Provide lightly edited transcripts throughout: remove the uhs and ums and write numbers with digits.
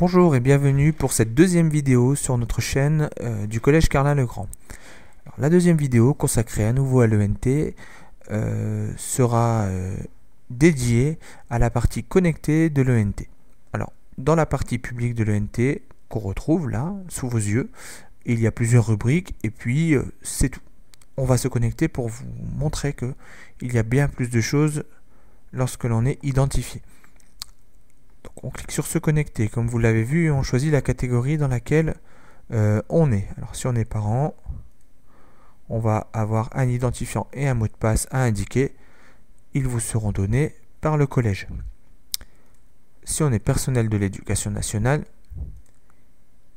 Bonjour et bienvenue pour cette deuxième vidéo sur notre chaîne du Collège Carlin-Legrand. La deuxième vidéo consacrée à nouveau à l'ENT sera dédiée à la partie connectée de l'ENT. Alors, dans la partie publique de l'ENT qu'on retrouve là, sous vos yeux, il y a plusieurs rubriques et puis c'est tout. On va se connecter pour vous montrer qu'il y a bien plus de choses lorsque l'on est identifié. Donc on clique sur se connecter, comme vous l'avez vu, et on choisit la catégorie dans laquelle on est. Alors si on est parent, on va avoir un identifiant et un mot de passe à indiquer. Ils vous seront donnés par le collège. Si on est personnel de l'éducation nationale,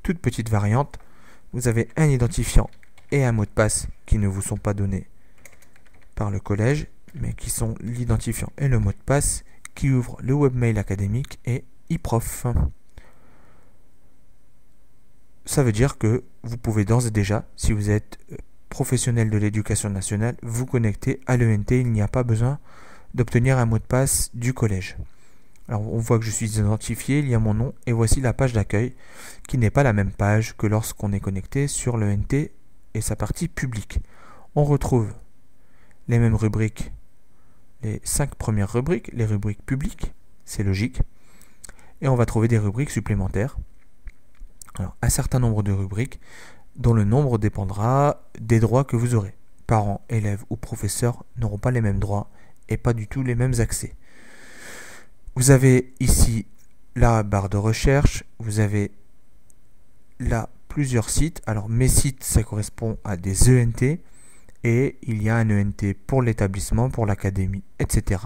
toute petite variante, vous avez un identifiant et un mot de passe qui ne vous sont pas donnés par le collège, mais qui sont l'identifiant et le mot de passe qui ouvrent le webmail académique et eProf. Ça veut dire que vous pouvez d'ores et déjà, si vous êtes professionnel de l'éducation nationale, vous connecter à l'ENT. Il n'y a pas besoin d'obtenir un mot de passe du collège. Alors on voit que je suis identifié, il y a mon nom et voici la page d'accueil qui n'est pas la même page que lorsqu'on est connecté sur l'ENT et sa partie publique. On retrouve les mêmes rubriques, les 5 premières rubriques, les rubriques publiques, c'est logique, et on va trouver des rubriques supplémentaires. Alors, un certain nombre de rubriques dont le nombre dépendra des droits que vous aurez. Parents, élèves ou professeurs n'auront pas les mêmes droits et pas du tout les mêmes accès. Vous avez ici la barre de recherche, vous avez là plusieurs sites. Alors mes sites, ça correspond à des ENT et il y a un ENT pour l'établissement, pour l'académie, etc.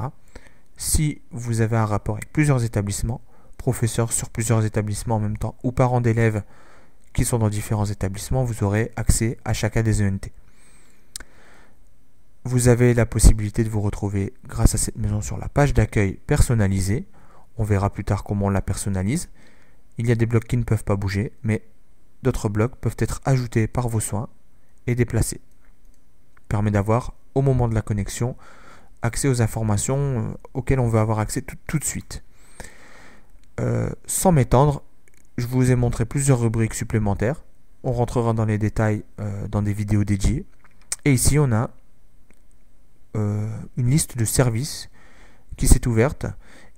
Si vous avez un rapport avec plusieurs établissements, professeurs sur plusieurs établissements en même temps ou parents d'élèves qui sont dans différents établissements, vous aurez accès à chacun des ENT. Vous avez la possibilité de vous retrouver grâce à cette maison sur la page d'accueil personnalisée. On verra plus tard comment on la personnalise. Il y a des blocs qui ne peuvent pas bouger, mais d'autres blocs peuvent être ajoutés par vos soins et déplacés. Permet d'avoir, au moment de la connexion, accès aux informations auxquelles on veut avoir accès tout de suite. Sans m'étendre, je vous ai montré plusieurs rubriques supplémentaires. On rentrera dans les détails dans des vidéos dédiées. Et ici, on a une liste de services qui s'est ouverte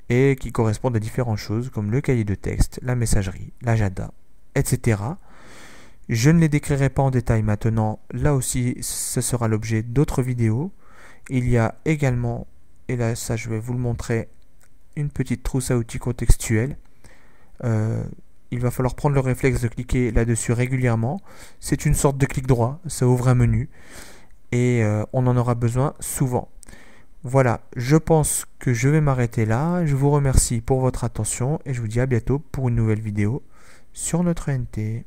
et qui correspondent à différentes choses comme le cahier de texte, la messagerie, l'agenda, etc. Je ne les décrirai pas en détail maintenant. Là aussi, ce sera l'objet d'autres vidéos. Il y a également, et là, ça je vais vous le montrer, une petite trousse à outils contextuelle. Il va falloir prendre le réflexe de cliquer là-dessus régulièrement. C'est une sorte de clic droit, ça ouvre un menu. Et on en aura besoin souvent. Voilà, je pense que je vais m'arrêter là. Je vous remercie pour votre attention et je vous dis à bientôt pour une nouvelle vidéo sur notre ENT.